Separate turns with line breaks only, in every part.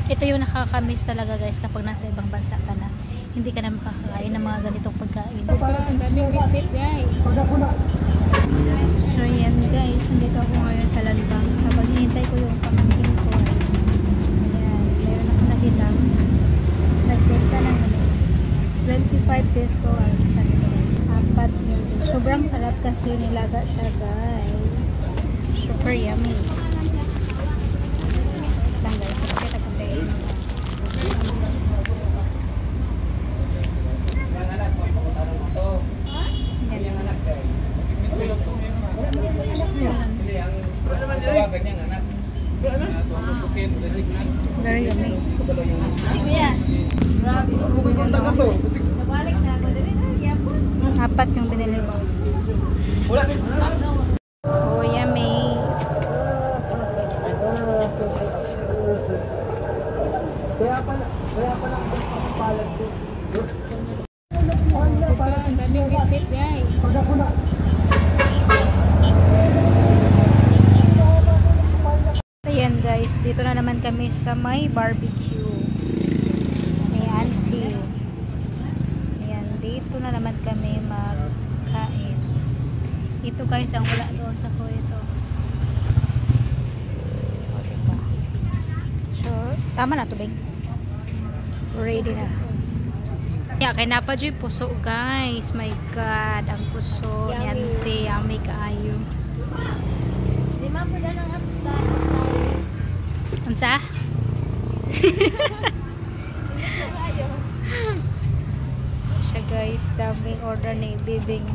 Ito yung nakakamiss talaga guys kapag nasa ibang bansa ka na. Hindi ka na makakain ng mga ganitong pagkain.
Ang daming bitbit guys.
So yan guys, nandito ako ngayon sa Landbang. Habang hinihintay ko yung pamangkin ko. Ayan, meron ako nakita. Nagbenta ng 25 peso ang isang apat yun. Sobrang sarap kasi nilaga siya guys. Super yummy. Lang guys, pakita ko sa inyo. Very yummy. Apat yung binili ko. Oh, yummy.
Ang daming bitbit guys.
Ayan guys, dito na naman kami sa may barbecue. May auntie. Ayan, dito na naman kami magkain. Ito guys, ang wala doon sa ito. O, diba? So, tama na to, Bing. Ready na. Yeah, kay napadyo yung puso guys. My God, ang puso. Yante, yummy kaayo.
Di ma po lang ang hapda.
Unsa? Siya guys, daming order ni Bibing.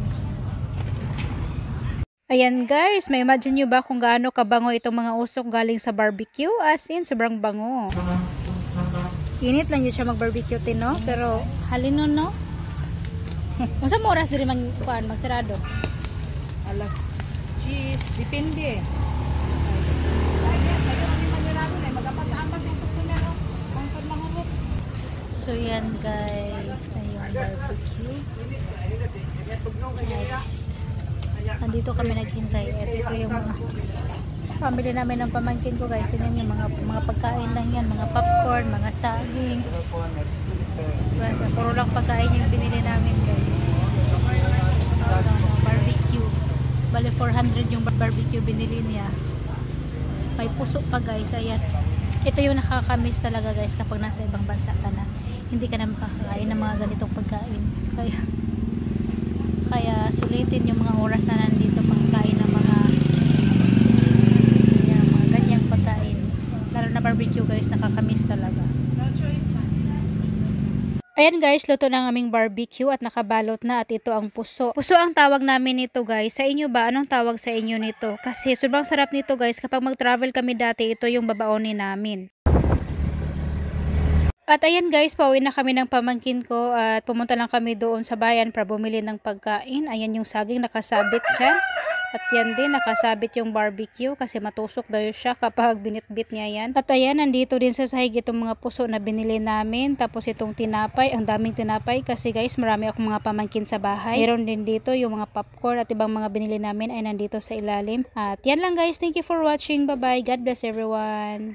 Ayan guys, may imagine nyo ba kung gaano kabango itong mga usok galing sa barbecue? As in, sobrang bango. Init lang yun siya mag-barbecue tino, pero halino no? Kung sa oras din magsarado?
Alas cheese, depende.
So yan guys, na yung barbecue. Nandito kami naghintay. Ito yung mga family namin ng pamangkin ko guys. Tingnan yung mga pagkain lang yan, mga popcorn, mga saging. Puro lang pagkain yung binili namin guys. Barbecue. Bale 400 yung barbecue binili niya. May puso pa guys. Ayan. Ito yung nakakamiss talaga guys kapag nasa ibang bansa ka na. Hindi ka na makakain ng mga ganitong pagkain. Kaya sulitin yung mga oras na nandito pagkain ng mga ganyang pagkain. Lalo na barbecue guys, nakakamiss talaga. Ayan guys, luto ng aming barbecue at nakabalot na at ito ang puso. Puso ang tawag namin nito guys. Sa inyo ba? Anong tawag sa inyo nito? Kasi sobrang sarap nito guys. Kapag mag-travel kami dati, ito yung babaonin namin. At ayan guys, pauwi na kami ng pamangkin ko at pumunta lang kami doon sa bayan para bumili ng pagkain. Ayan yung saging nakasabit dyan. At yan din, nakasabit yung barbecue kasi matusok daw siya kapag binitbit niya yan. At ayan, nandito din sa sahig itong mga puso na binili namin. Tapos itong tinapay, ang daming tinapay kasi guys, marami akong mga pamangkin sa bahay. Meron din dito yung mga popcorn at ibang mga binili namin ay nandito sa ilalim. At yan lang guys, thank you for watching. Bye bye, God bless everyone.